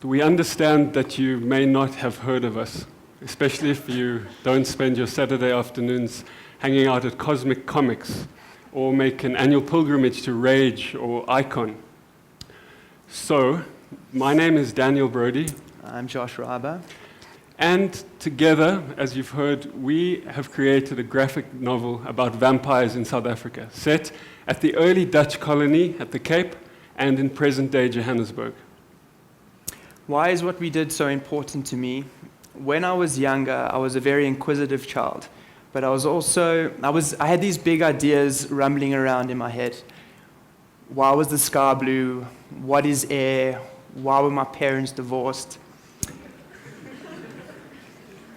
We understand that you may not have heard of us, especially if you don't spend your Saturday afternoons hanging out at Cosmic Comics or make an annual pilgrimage to Rage or Icon. So, my name is Daniel Browde. I'm Josh Ryba. And together, as you've heard, we have created a graphic novel about vampires in South Africa, set at the early Dutch colony at the Cape and in present-day Johannesburg. Why is what we did so important to me? When I was younger, I was a very inquisitive child, but I had these big ideas rumbling around in my head. Why was the sky blue? What is air? Why were my parents divorced?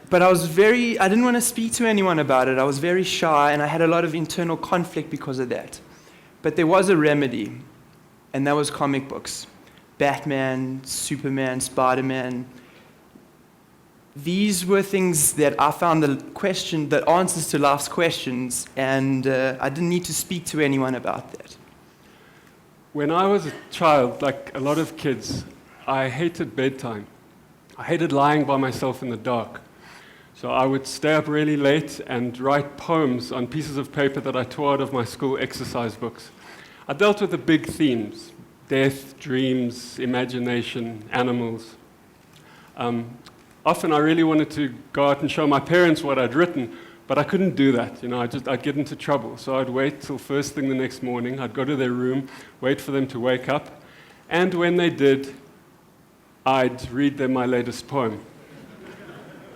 But I didn't want to speak to anyone about it. I was very shy, and I had a lot of internal conflict because of that. But there was a remedy, and that was comic books. Batman, Superman, Spider-Man. These were things that I found the answers to life's questions, and I didn't need to speak to anyone about that. When I was a child, like a lot of kids, I hated bedtime. I hated lying by myself in the dark. So I would stay up really late and write poems on pieces of paper that I tore out of my school exercise books. I dealt with the big themes: death, dreams, imagination, animals. Often I really wanted to go out and show my parents what I'd written, but I couldn't do that. I'd get into trouble. So I'd wait till first thing the next morning. I'd go to their room, wait for them to wake up, and when they did, I'd read them my latest poem.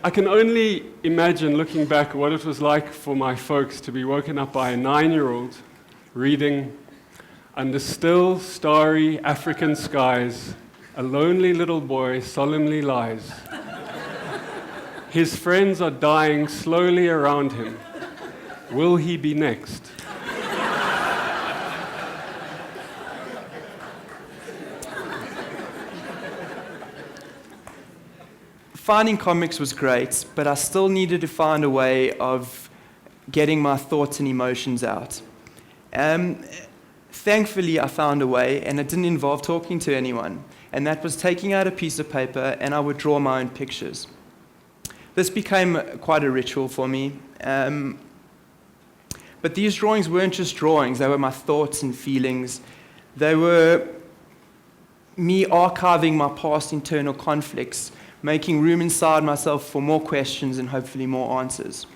I can only imagine, looking back, what it was like for my folks to be woken up by a 9-year-old reading, "Under still, starry African skies, a lonely little boy solemnly lies. His friends are dying slowly around him. Will he be next?" Finding comics was great, but I still needed to find a way of getting my thoughts and emotions out. Thankfully, I found a way, and it didn't involve talking to anyone, and that was taking out a piece of paper, and I would draw my own pictures. This became quite a ritual for me, but these drawings weren't just drawings, they were my thoughts and feelings. They were me archiving my past internal conflicts, making room inside myself for more questions and hopefully more answers.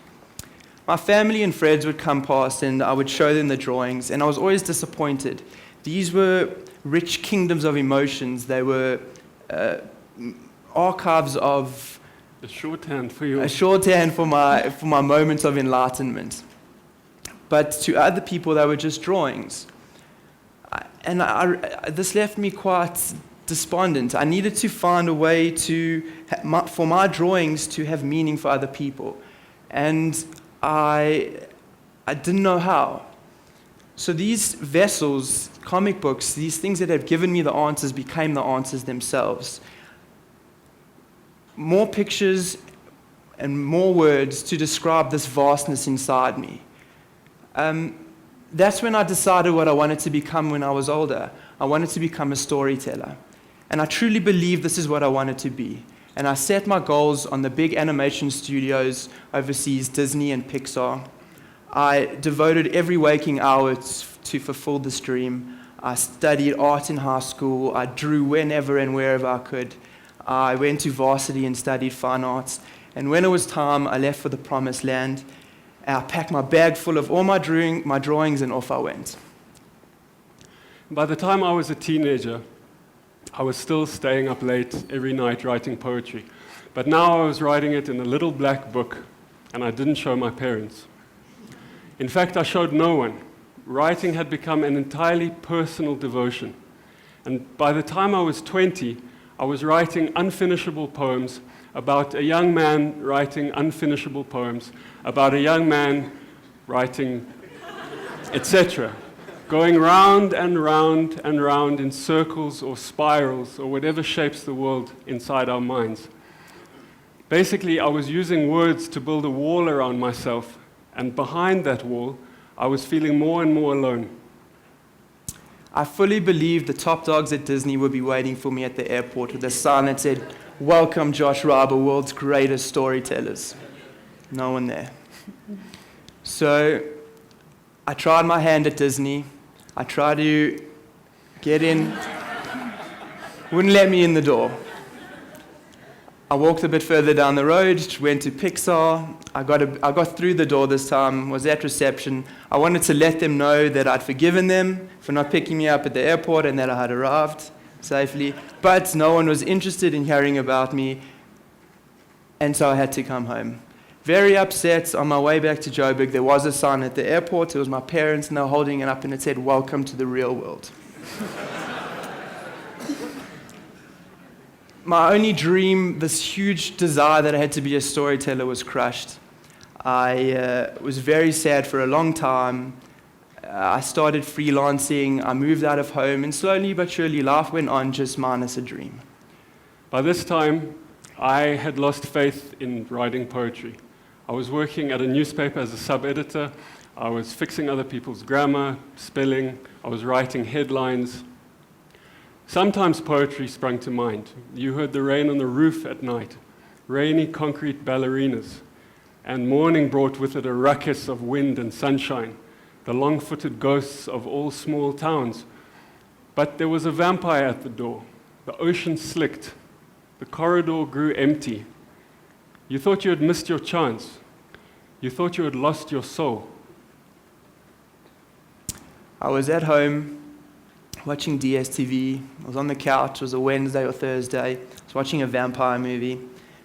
My family and friends would come past and I would show them the drawings, and I was always disappointed. These were rich kingdoms of emotions. They were archives of A shorthand for my moments of enlightenment. But to other people, they were just drawings. This left me quite despondent. I needed to find a way for my drawings to have meaning for other people. And I didn't know how. So these vessels, comic books, these things that have given me the answers became the answers themselves. More pictures and more words to describe this vastness inside me. That's when I decided what I wanted to become when I was older. I wanted to become a storyteller. And I truly believe this is what I wanted to be. And I set my goals on the big animation studios overseas, Disney and Pixar. I devoted every waking hour to fulfill this dream. I studied art in high school. I drew whenever and wherever I could. I went to varsity and studied fine arts. And when it was time, I left for the promised land. I packed my bag full of all my drawings, and off I went. By the time I was a teenager, I was still staying up late every night writing poetry. But now I was writing it in a little black book, and I didn't show my parents. In fact, I showed no one. Writing had become an entirely personal devotion. And by the time I was 20, I was writing unfinishable poems about a young man writing unfinishable poems, about a young man writing, etc., going round and round and round in circles or spirals or whatever shapes the world inside our minds. Basically, I was using words to build a wall around myself, and behind that wall, I was feeling more and more alone. I fully believed the top dogs at Disney would be waiting for me at the airport with a sign that said, "Welcome, Josh Ryba, world's greatest storytellers." No one there. So I tried my hand at Disney. I tried to get in. Wouldn't let me in the door. I walked a bit further down the road, went to Pixar. I got through the door this time, was at reception. I wanted to let them know that I'd forgiven them for not picking me up at the airport and that I had arrived safely. But no one was interested in hearing about me, and so I had to come home. Very upset. On my way back to Joburg, there was a sign at the airport. It was my parents, and they were holding it up, and it said, "Welcome to the real world." My only dream, this huge desire that I had to be a storyteller, was crushed. I was very sad for a long time. I started freelancing. I moved out of home, and slowly but surely life went on, just minus a dream. By this time, I had lost faith in writing poetry. I was working at a newspaper as a sub-editor. I was fixing other people's grammar, spelling. I was writing headlines. Sometimes poetry sprung to mind. You heard the rain on the roof at night, rainy concrete ballerinas, and morning brought with it a ruckus of wind and sunshine, the long-footed ghosts of all small towns. But there was a vampire at the door. The ocean slicked. The corridor grew empty. You thought you had missed your chance. You thought you had lost your soul. I was at home watching DSTV. I was on the couch. It was a Wednesday or Thursday. I was watching a vampire movie.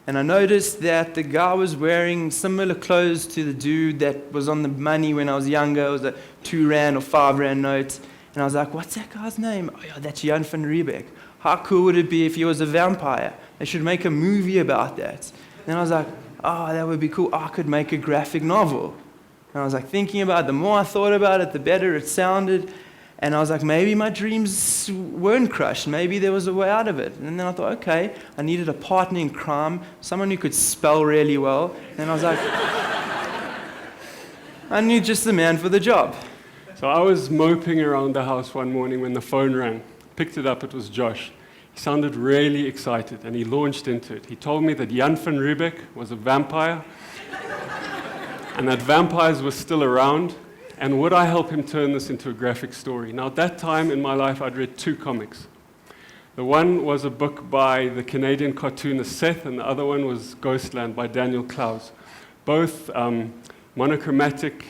And I noticed that the guy was wearing similar clothes to the dude that was on the money when I was younger. It was a 2 Rand or 5 Rand note. And I was like, what's that guy's name? Oh, yeah, that's Jan Van Riebeeck. How cool would it be if he was a vampire? They should make a movie about that. And I was like, oh, that would be cool. I could make a graphic novel. And I was like thinking about it. The more I thought about it, the better it sounded. And I was like, maybe my dreams weren't crushed. Maybe there was a way out of it. And then I thought, okay, I needed a partner in crime, someone who could spell really well. And I was like, I knew just the man for the job. So I was moping around the house one morning when the phone rang. Picked it up, it was Josh. He sounded really excited, and he launched into it. He told me that Jan Van Riebeeck was a vampire, and that vampires were still around, and would I help him turn this into a graphic story? Now, at that time in my life, I'd read 2 comics. The one was a book by the Canadian cartoonist Seth, and the other one was Ghostland by Daniel Browde. Both monochromatic,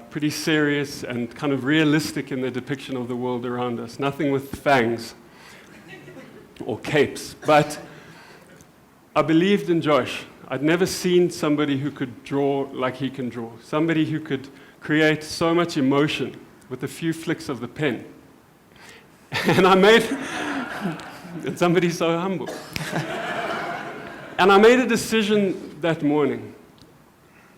pretty serious, and kind of realistic in their depiction of the world around us. Nothing with fangs or capes. But I believed in Josh. I'd never seen somebody who could draw like he can draw, somebody who could create so much emotion with a few flicks of the pen. And I made, and somebody so humble. And I made a decision that morning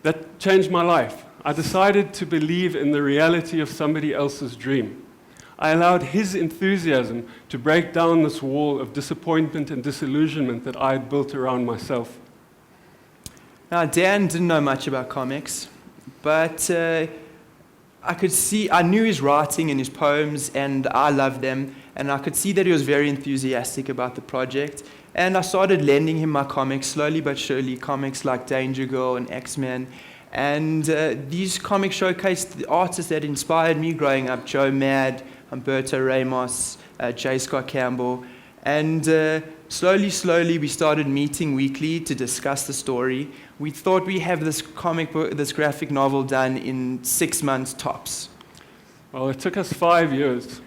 that changed my life. I decided to believe in the reality of somebody else's dream. I allowed his enthusiasm to break down this wall of disappointment and disillusionment that I had built around myself. Now, Dan didn't know much about comics, but I knew his writing and his poems, and I loved them, and I could see that he was very enthusiastic about the project. And I started lending him my comics, slowly but surely, comics like Danger Girl and X-Men. And these comics showcased the artists that inspired me growing up: Joe Mad, Humberto Ramos, J. Scott Campbell. And slowly, we started meeting weekly to discuss the story. We thought we'd have this comic book, this graphic novel done in 6 months tops. Well, it took us 5 years.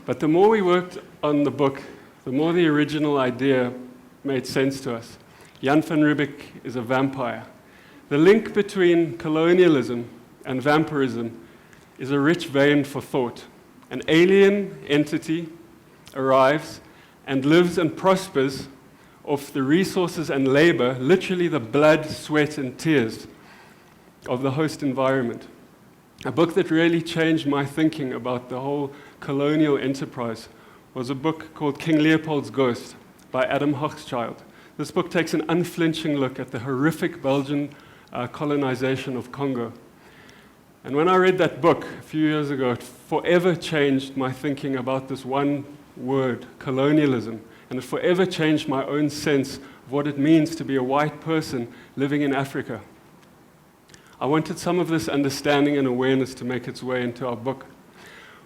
But the more we worked on the book, the more the original idea made sense to us. Jan Van Riebeeck is a vampire. The link between colonialism and vampirism is a rich vein for thought. An alien entity arrives and lives and prospers off the resources and labor, literally the blood, sweat, and tears of the host environment. A book that really changed my thinking about the whole colonial enterprise was a book called King Leopold's Ghost by Adam Hochschild. This book takes an unflinching look at the horrific Belgian colonization of Congo. And when I read that book a few years ago, it forever changed my thinking about this one word, colonialism, and it forever changed my own sense of what it means to be a white person living in Africa. I wanted some of this understanding and awareness to make its way into our book.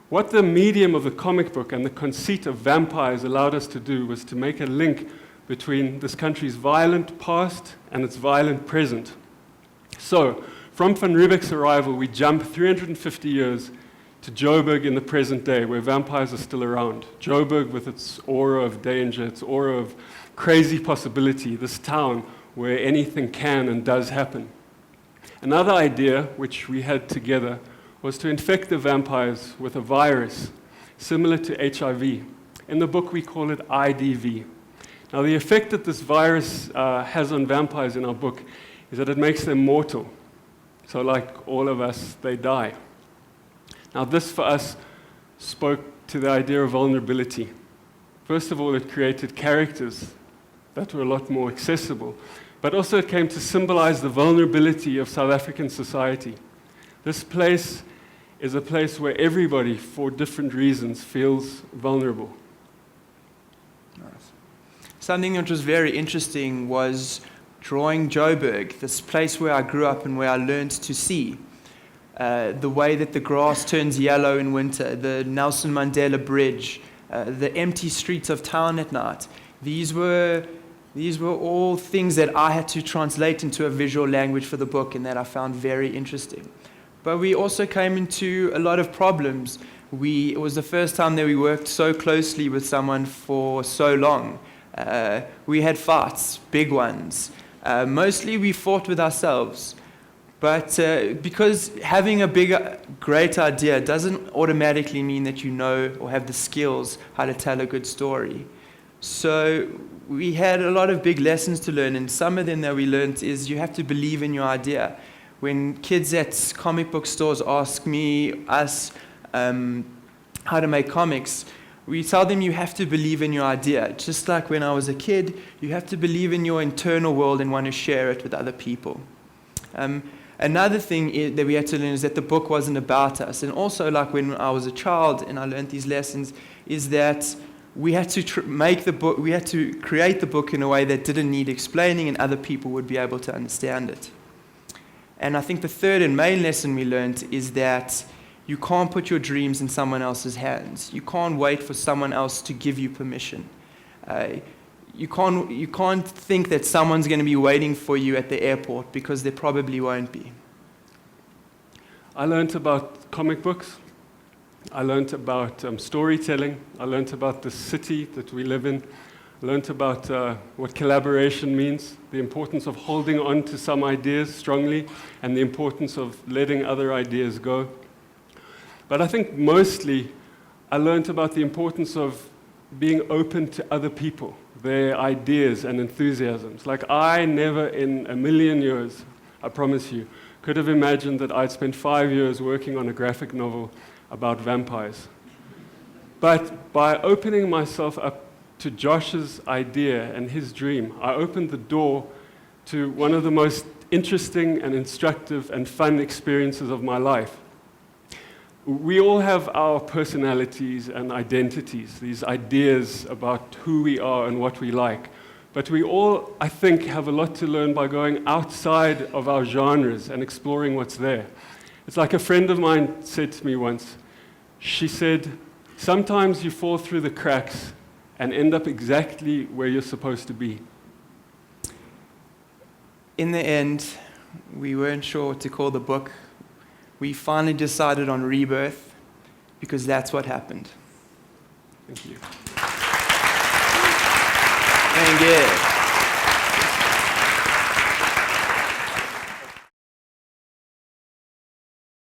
What the medium of the comic book and the conceit of vampires allowed us to do was to make a link between this country's violent past and its violent present. So, from Van Riebeeck's arrival, we jump 350 years to Joburg in the present day, where vampires are still around. Joburg with its aura of danger, its aura of crazy possibility, this town where anything can and does happen. Another idea, which we had together, was to infect the vampires with a virus similar to HIV. In the book, we call it IDV. Now, the effect that this virus has on vampires in our book is that it makes them mortal. So like all of us, they die. Now, this for us spoke to the idea of vulnerability. First of all, it created characters that were a lot more accessible, but also it came to symbolize the vulnerability of South African society. This place is a place where everybody, for different reasons, feels vulnerable. Nice. Something which was very interesting was drawing Joburg, this place where I grew up and where I learned to see. The way that the grass turns yellow in winter, the Nelson Mandela Bridge, the empty streets of town at night. These were all things that I had to translate into a visual language for the book and that I found very interesting. But we also came into a lot of problems. It was the first time that we worked so closely with someone for so long. We had fights, big ones. Mostly we fought with ourselves. But because having a big, great idea doesn't automatically mean that you know or have the skills how to tell a good story. So we had a lot of big lessons to learn, and some of them that we learned is you have to believe in your idea. When kids at comic book stores ask us, how to make comics, we tell them you have to believe in your idea. Just like when I was a kid, you have to believe in your internal world and want to share it with other people. Another thing that we had to learn is that the book wasn't about us. And also, like when I was a child and I learned these lessons, is that we had to create the book in a way that didn't need explaining and other people would be able to understand it. And I think the third and main lesson we learned is that you can't put your dreams in someone else's hands. You can't wait for someone else to give you permission. You can't think that someone's going to be waiting for you at the airport, because there probably won't be. I learned about comic books. I learned about storytelling. I learned about the city that we live in. I learned about what collaboration means, the importance of holding on to some ideas strongly, and the importance of letting other ideas go. But I think mostly I learned about the importance of being open to other people, their ideas and enthusiasms. Like, I never in a million years, I promise you, could have imagined that I'd spend 5 years working on a graphic novel about vampires. But by opening myself up to Josh's idea and his dream, I opened the door to one of the most interesting and instructive and fun experiences of my life. We all have our personalities and identities, these ideas about who we are and what we like. But we all, I think, have a lot to learn by going outside of our genres and exploring what's there. It's like a friend of mine said to me once. She said, sometimes you fall through the cracks and end up exactly where you're supposed to be. In the end, we weren't sure what to call the book. We finally decided on Rebirth, because that's what happened. Thank you. Thank you.